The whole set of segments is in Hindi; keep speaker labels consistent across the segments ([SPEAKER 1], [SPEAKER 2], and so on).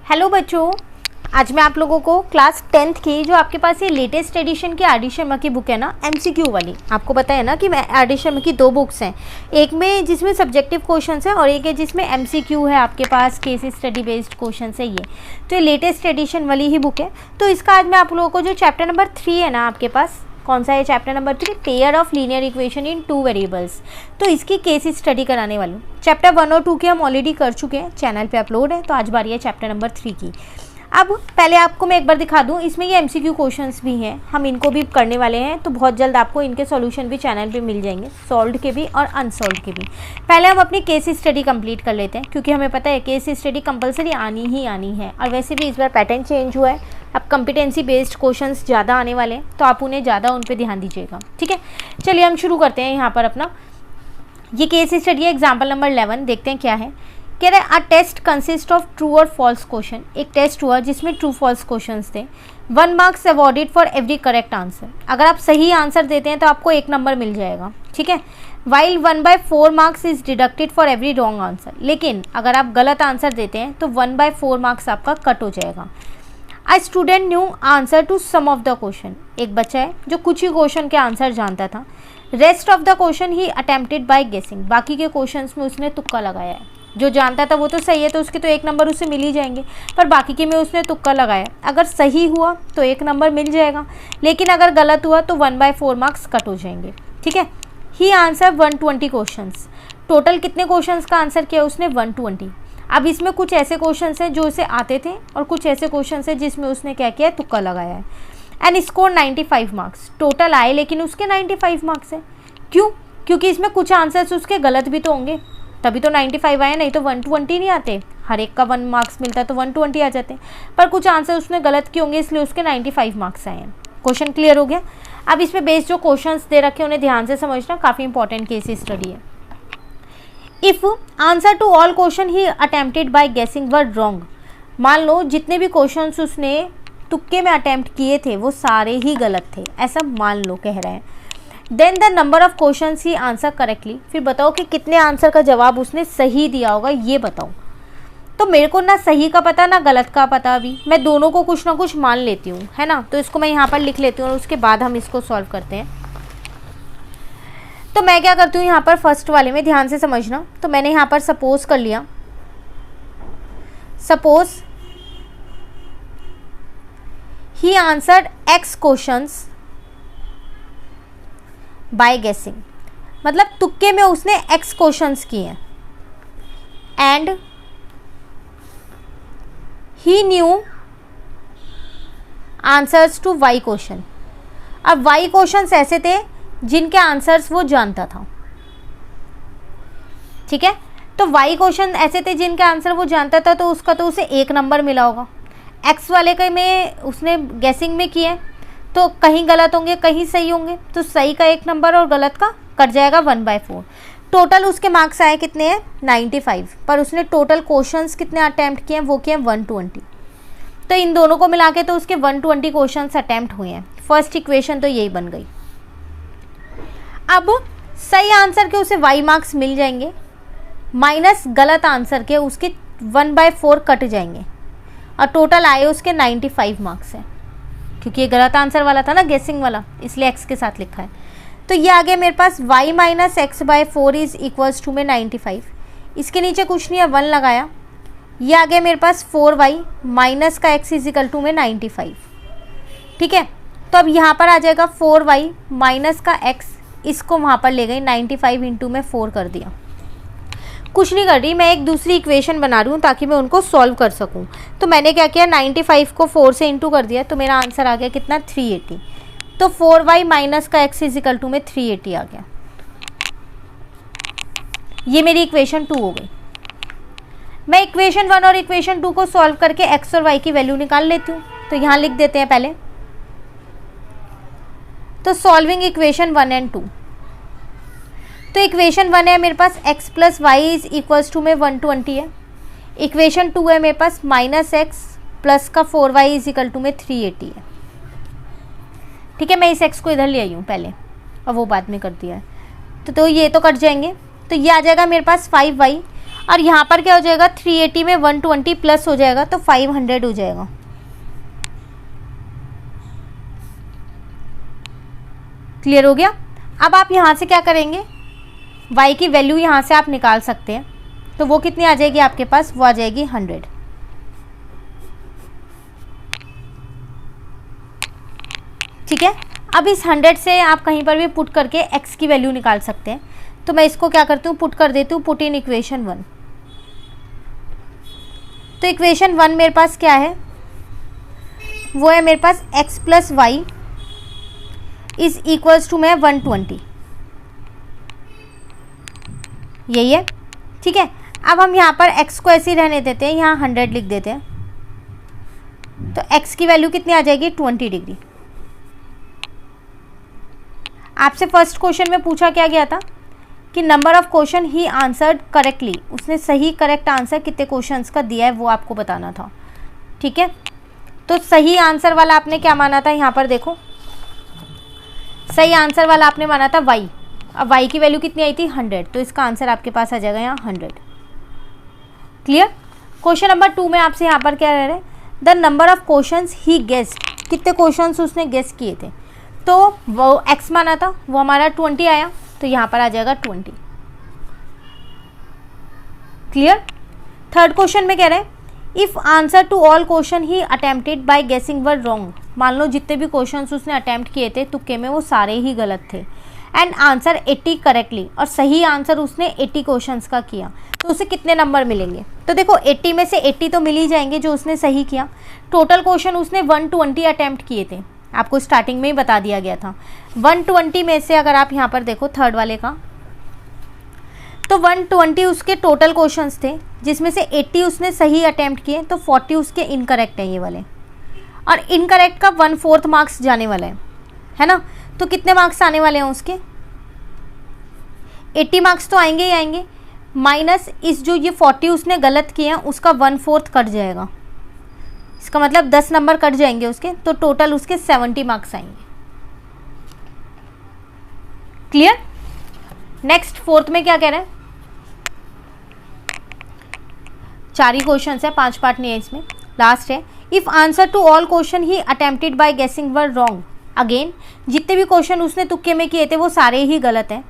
[SPEAKER 1] हेलो बच्चों, आज मैं आप लोगों को क्लास 10th की जो आपके पास ये लेटेस्ट एडिशन की आर.डी. शर्मा की बुक है ना, एमसीक्यू वाली। आपको पता है ना कि मैं आर.डी. शर्मा की दो बुक्स हैं, एक में जिसमें सब्जेक्टिव क्वेश्चंस है और एक है जिसमें एमसीक्यू है, आपके पास केस स्टडी बेस्ड क्वेश्चंस है। ये लेटेस्ट एडिशन वाली ही बुक है। तो इसका आज मैं आप लोगों को जो चैप्टर नंबर 3 है ना, आपके पास कौन सा है chapter number 3, pair of linear equation in 2 variables, तो इसकी केस स्टडी कराने वाली हूँ। चैप्टर 1 और 2 की हम ऑलरेडी कर चुके हैं, चैनल पे अपलोड है। तो आज बारी है चैप्टर नंबर 3 की। अब पहले आपको मैं एक बार दिखा दूं, इसमें ये एमसीक्यू क्वेश्चंस भी हैं, हम इनको भी करने वाले हैं। तो बहुत जल्द आपको इनके सॉल्यूशन भी चैनल पे मिल जाएंगे, सॉल्व्ड के भी और अनसॉल्व्ड के भी। पहले हम अपनी केस स्टडी कंप्लीट कर लेते हैं, क्योंकि हमें पता है केस स्टडी कंपलसरी आनी ही आनी है। और वैसे भी इस बार पैटर्न चेंज हुआ है, अब कॉम्पिटेंसी बेस्ड क्वेश्चंस ज़्यादा आने वाले हैं, तो आप उन्हें ज़्यादा उन पर ध्यान दीजिएगा। ठीक है, चलिए हम शुरू करते हैं। यहाँ पर अपना ये केस स्टडी है, एग्जाम्पल नंबर 11। देखते हैं क्या है। कह रहे a test consist of true और फॉल्स क्वेश्चन। एक टेस्ट हुआ जिसमें ट्रू फॉल्स क्वेश्चंस थे। 1 marks awarded for every correct answer. अगर आप सही आंसर देते हैं तो आपको 1 नंबर मिल जाएगा। ठीक है, while 1/4 marks is deducted for every wrong answer. लेकिन अगर आप गलत आंसर देते हैं तो 1/4 मार्क्स आपका कट हो जाएगा। A student knew answer to some of the question. एक बच्चा है जो कुछ ही क्वेश्चन के आंसर जानता था। Rest of the question he attempted by guessing. बाकी के क्वेश्चंस में उसने तुक्का लगाया है। जो जानता था वो तो सही है, तो उसके तो 1 नंबर उसे मिल ही जाएंगे, पर बाकी के में उसने तुक्का लगाया। अगर सही हुआ तो 1 नंबर मिल जाएगा, लेकिन अगर गलत हुआ तो 1/4 मार्क्स कट हो जाएंगे। ठीक है, ही आंसर 120 क्वेश्चंस। टोटल कितने क्वेश्चंस का आंसर किया उसने? 120। अब इसमें कुछ ऐसे क्वेश्चंस हैं जो उसे आते थे और कुछ ऐसे क्वेश्चंस हैं जिसमें उसने क्या किया, तुक्का लगाया है। And score 95 marks. टोटल आए लेकिन उसके 95 मार्क्स है। क्यों? क्योंकि इसमें कुछ आंसर्स उसके गलत भी तो होंगे, तभी तो 95 आए, नहीं तो 120 नहीं आते। हर एक का 1 मार्क्स मिलता है तो 120 आ जाते हैं, पर कुछ आंसर उसने गलत किए होंगे, इसलिए उसके 95 मार्क्स आए हैं। क्वेश्चन क्लियर हो गया? अब इसमें बेस्ड जो क्वेश्चंस दे रखे हैं उन्हें ध्यान से समझना, काफ़ी इंपॉर्टेंट केस स्टडी है। If answer to all question he attempted by guessing were wrong. मान लो जितने भी क्वेश्चंस उसने तुक्के में अटेम्प्ट किए थे वो सारे ही गलत थे, ऐसा मान लो कह रहे हैं। Then the number of questions he answer correctly. फिर बताओ कि कितने आंसर का जवाब उसने सही दिया होगा, ये बताओ। तो मेरे को ना सही का पता ना गलत का पता, अभी मैं दोनों को कुछ ना कुछ मान लेती हूँ, है ना। तो इसको मैं यहाँ पर लिख लेती हूँ और उसके बाद हम इसको सॉल्व करते हैं। तो मैं क्या करती हूँ यहाँ पर, फर्स्ट वाले में ध्यान से समझना। तो मैंने यहाँ पर सपोज कर लिया, suppose he answered X questions by guessing, मतलब तुक्के में उसने X क्वेश्चंस किए हैं। And he knew answers to Y question. अब Y क्वेश्चंस ऐसे थे जिनके आंसर्स वो जानता था। ठीक है, तो Y क्वेश्चन ऐसे थे जिनके आंसर वो जानता था, तो उसका तो उसे 1 नंबर मिला होगा। X वाले के में उसने गेसिंग में किए, तो कहीं गलत होंगे कहीं सही होंगे, तो सही का 1 नंबर और गलत का कट जाएगा 1/4। टोटल उसके मार्क्स आए कितने हैं? 95, पर उसने टोटल क्वेश्चंस कितने अटैम्प्ट किए हैं? वो किए 120। तो इन दोनों को मिला के तो उसके 120 क्वेश्चंस अटैम्प्ट हुए हैं। फर्स्ट इक्वेशन तो यही बन गई। अब सही आंसर के उसे Y मार्क्स मिल जाएंगे, माइनस गलत आंसर के उसके 1/4 कट जाएंगे, और टोटल आए उसके 95 मार्क्स हैं। क्योंकि ये गलत आंसर वाला था ना, गेसिंग वाला, इसलिए X के साथ लिखा है। तो ये आ गया मेरे पास Y minus X/4 is equals to में 95। इसके नीचे कुछ नहीं है, 1 लगाया। ये आ गया मेरे पास 4Y माइनस का X इज इक्वल टू में 95। ठीक है, तो अब यहाँ पर आ जाएगा 4Y माइनस का X, इसको वहाँ पर ले गई 95 इंटू में 4 कर दिया। कुछ नहीं कर रही, मैं एक दूसरी इक्वेशन बना रही हूँ ताकि मैं उनको सॉल्व कर सकूँ। तो मैंने क्या किया, 95 को 4 से इंटू कर दिया, तो मेरा आंसर आ गया कितना? 380। तो 4Y माइनस का X इज इक्वल टू में 380 आ गया। ये मेरी इक्वेशन 2 हो गई। मैं इक्वेशन 1 और इक्वेशन 2 को सॉल्व करके X और Y की वैल्यू निकाल लेती हूँ। तो यहाँ लिख देते हैं पहले। तो सॉल्विंग इक्वेशन 1 एंड 2। तो इक्वेशन 1 है मेरे पास x plus Y is equals to में 120 है। इक्वेशन 2 है मेरे पास माइनस x प्लस का 4y इज इक्वल टू में 380 है। ठीक है, मैं इस x को इधर ले आई हूँ पहले और वो बाद में कर दिया है। तो ये तो कट जाएंगे, तो ये आ जाएगा मेरे पास 5y और यहाँ पर क्या हो जाएगा, 380 में 120 प्लस हो जाएगा तो 500 हो जाएगा। क्लियर हो गया। अब आप यहाँ से क्या करेंगे, y की वैल्यू यहाँ से आप निकाल सकते हैं, तो वो कितनी आ जाएगी आपके पास, वो आ जाएगी 100। ठीक है। अब इस 100 से आप कहीं पर भी पुट करके x की वैल्यू निकाल सकते हैं। तो मैं इसको क्या करती हूँ, पुट कर देती हूँ, पुट इन इक्वेशन 1। तो इक्वेशन 1 मेरे पास क्या है, वो है मेरे पास x plus Y is equals to में 120, यही है। ठीक है। अब हम यहाँ पर x को ऐसे ही रहने देते हैं, यहाँ 100 लिख देते हैं, तो x की वैल्यू कितनी आ जाएगी, 20 डिग्री। आपसे फर्स्ट क्वेश्चन में पूछा क्या गया था कि number of question he answered correctly, उसने सही करेक्ट आंसर कितने क्वेश्चंस का दिया है वो आपको बताना था। ठीक है। तो सही आंसर वाला आपने क्या माना था, यहाँ पर देखो, सही आंसर वाला आपने माना था y। अब y की वैल्यू कितनी आई थी, 100, तो इसका आंसर आपके पास आ जाएगा यहाँ 100। क्लियर। क्वेश्चन नंबर 2 में आपसे यहाँ पर क्या रह रहा है, the number of questions he guessed, कितने क्वेश्चंस उसने गेस किए थे, तो वो x माना था, वो हमारा 20 आया, तो यहाँ पर आ जाएगा 20। क्लियर। थर्ड क्वेश्चन में कह रहे हैं, if answer to all question he attempted by guessing were wrong, मान लो जितने भी क्वेश्चंस उसने अटेम्प्ट किए थे तुक्के में वो सारे ही गलत थे, एंड आंसर 80 करेक्टली, और सही आंसर उसने 80 क्वेश्चंस का किया, तो उसे कितने नंबर मिलेंगे। तो देखो 80 में से 80 तो मिल ही जाएंगे जो उसने सही किया। टोटल क्वेश्चन उसने 120 अटेम्प्ट किए थे, आपको स्टार्टिंग में ही बता दिया गया था। 120 में से अगर आप यहाँ पर देखो थर्ड वाले का, तो 120 उसके टोटल क्वेश्चंस थे, जिसमें से 80 उसने सही अटेम्प्ट किए, तो 40 उसके इनकरेक्ट हैं ये वाले, और इनकरेक्ट का 1/4 मार्क्स जाने वाला है ना। तो कितने मार्क्स आने वाले हैं उसके, 80 मार्क्स तो आएंगे ही आएंगे, माइनस इस जो ये 40 उसने गलत किए हैं उसका 1/4 कट जाएगा, इसका मतलब 10 नंबर कट जाएंगे उसके, तो टोटल उसके 70 मार्क्स आएंगे। क्लियर। नेक्स्ट फोर्थ में क्या कह रहे हैं, 4 ही क्वेश्चन है, 5 पार्ट नहीं है इसमें, लास्ट है। If answer to all question he attempted by guessing were wrong, again जितने भी क्वेश्चन उसने तुक्के में किए थे वो सारे ही गलत हैं,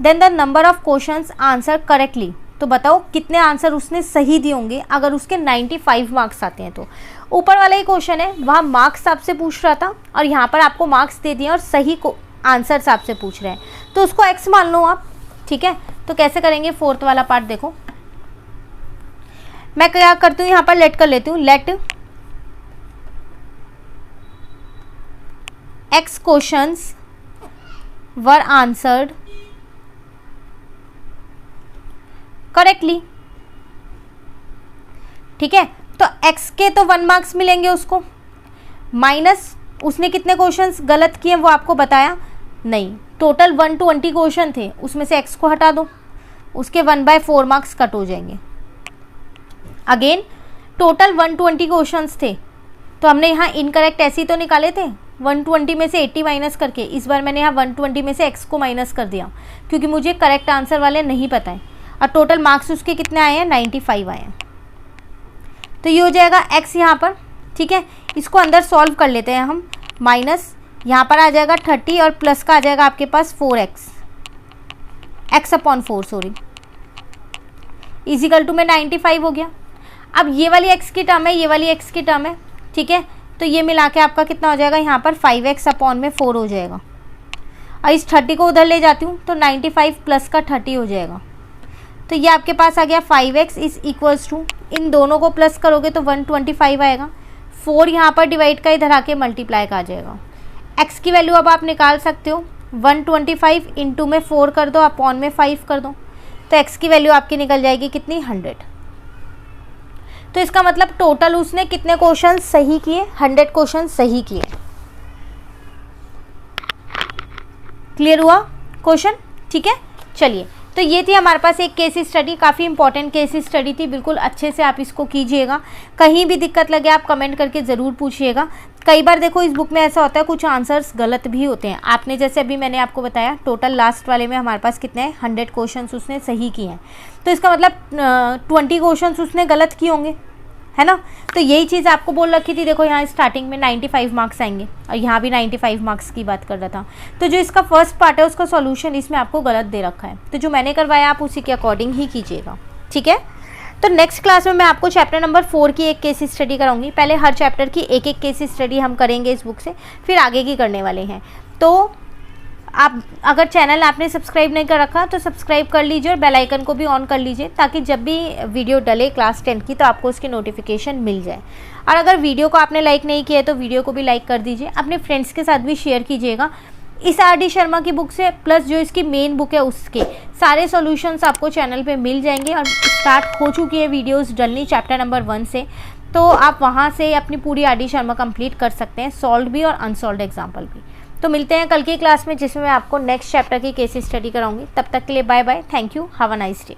[SPEAKER 1] then the number of questions answer correctly, तो बताओ कितने आंसर उसने सही दिए होंगे अगर उसके 95 मार्क्स आते हैं। तो ऊपर वाला ही क्वेश्चन है, वहाँ मार्क्स आपसे पूछ रहा था और यहाँ पर आपको मार्क्स दे दिए और सही को आंसर आपसे पूछ रहे हैं, तो उसको x मान लो आप। ठीक है। तो कैसे करेंगे, फोर्थ वाला पार्ट देखो, मैं क्या करती हूँ यहाँ पर लेट कर लेती हूँ, let x questions were answered correctly. ठीक है। तो x के तो 1 मार्क्स मिलेंगे उसको, माइनस उसने कितने क्वेश्चंस गलत किए वो आपको बताया नहीं, टोटल 120 क्वेश्चन थे, उसमें से x को हटा दो, उसके 1/4 मार्क्स कट हो जाएंगे। अगेन टोटल 120 क्वेश्चंस थे, तो हमने यहाँ इनकरेक्ट ऐसे ही तो निकाले थे, 120 में से 80 माइनस करके, इस बार मैंने यहाँ 120 में से x को माइनस कर दिया क्योंकि मुझे करेक्ट आंसर वाले नहीं पता है, और टोटल मार्क्स उसके कितने आए हैं, 95 आए हैं। तो ये हो जाएगा x यहाँ पर। ठीक है। इसको अंदर सॉल्व कर लेते हैं हम, माइनस यहाँ पर आ जाएगा 30 और प्लस का आ जाएगा आपके पास 4x, x/4 sorry, is equal to में 95 हो गया। अब ये वाली x की टर्म है, ये वाली x की टर्म है। ठीक है। तो ये मिला के आपका कितना हो जाएगा, यहाँ पर 5x/4 हो जाएगा, और इस 30 को उधर ले जाती हूँ तो 95 प्लस का 30 हो जाएगा, तो ये आपके पास आ गया 5x इज इक्वल्स टू, इन दोनों को प्लस करोगे तो 125 आएगा, 4 यहाँ पर डिवाइड का इधर आके मल्टीप्लाई का आ जाएगा। x की वैल्यू अब आप निकाल सकते हो, 125 इंटू में 4 कर दो, अपॉन में 5 कर दो, तो x की वैल्यू आपकी निकल जाएगी कितनी, 100। तो इसका मतलब टोटल उसने कितने क्वेश्चन सही किए, 100 क्वेश्चन सही किए। क्लियर हुआ क्वेश्चन। ठीक है। चलिए, तो तो ये थी हमारे पास एक केस स्टडी, काफ़ी इंपॉर्टेंट केस स्टडी थी, बिल्कुल अच्छे से आप इसको कीजिएगा। कहीं भी दिक्कत लगे आप कमेंट करके ज़रूर पूछिएगा। कई बार देखो इस बुक में ऐसा होता है कुछ आंसर्स गलत भी होते हैं। आपने जैसे अभी मैंने आपको बताया टोटल लास्ट वाले में हमारे पास कितने हैं 100 क्वेश्चन उसने सही किए हैं, तो इसका मतलब 20 क्वेश्चन उसने गलत किए होंगे, है ना। तो यही चीज़ आपको बोल रखी थी, देखो यहाँ स्टार्टिंग में 95 मार्क्स आएंगे और यहाँ भी 95 मार्क्स की बात कर रहा था। तो जो इसका फर्स्ट पार्ट है उसका सॉल्यूशन इसमें आपको गलत दे रखा है, तो जो मैंने करवाया आप उसी के अकॉर्डिंग ही कीजिएगा, ठीक है। तो नेक्स्ट क्लास में मैं आपको चैप्टर नंबर 4 की एक केस स्टडी कराऊंगी। पहले हर चैप्टर की एक एक केस स्टडी हम करेंगे इस बुक से, फिर आगे की करने वाले हैं। तो आप अगर चैनल आपने सब्सक्राइब नहीं कर रखा तो सब्सक्राइब कर लीजिए और बेल आइकन को भी ऑन कर लीजिए, ताकि जब भी वीडियो डले क्लास 10 की तो आपको उसकी नोटिफिकेशन मिल जाए। और अगर वीडियो को आपने लाइक नहीं किया है तो वीडियो को भी लाइक कर दीजिए, अपने फ्रेंड्स के साथ भी शेयर कीजिएगा। इस आर डी शर्मा की बुक से प्लस जो इसकी मेन बुक है उसके सारे सॉल्यूशंस आपको चैनल पे मिल जाएंगे और स्टार्ट हो चुकी है वीडियोस डलनी चैप्टर नंबर 1 से, तो आप वहाँ से अपनी पूरी आर डी शर्मा कंप्लीट कर सकते हैं, सॉल्व भी और अनसॉल्व एग्जाम्पल भी। तो मिलते हैं कल की क्लास में जिसमें मैं आपको नेक्स्ट चैप्टर की केस स्टडी कराऊंगी। तब तक के लिए bye bye, thank you, have a nice day.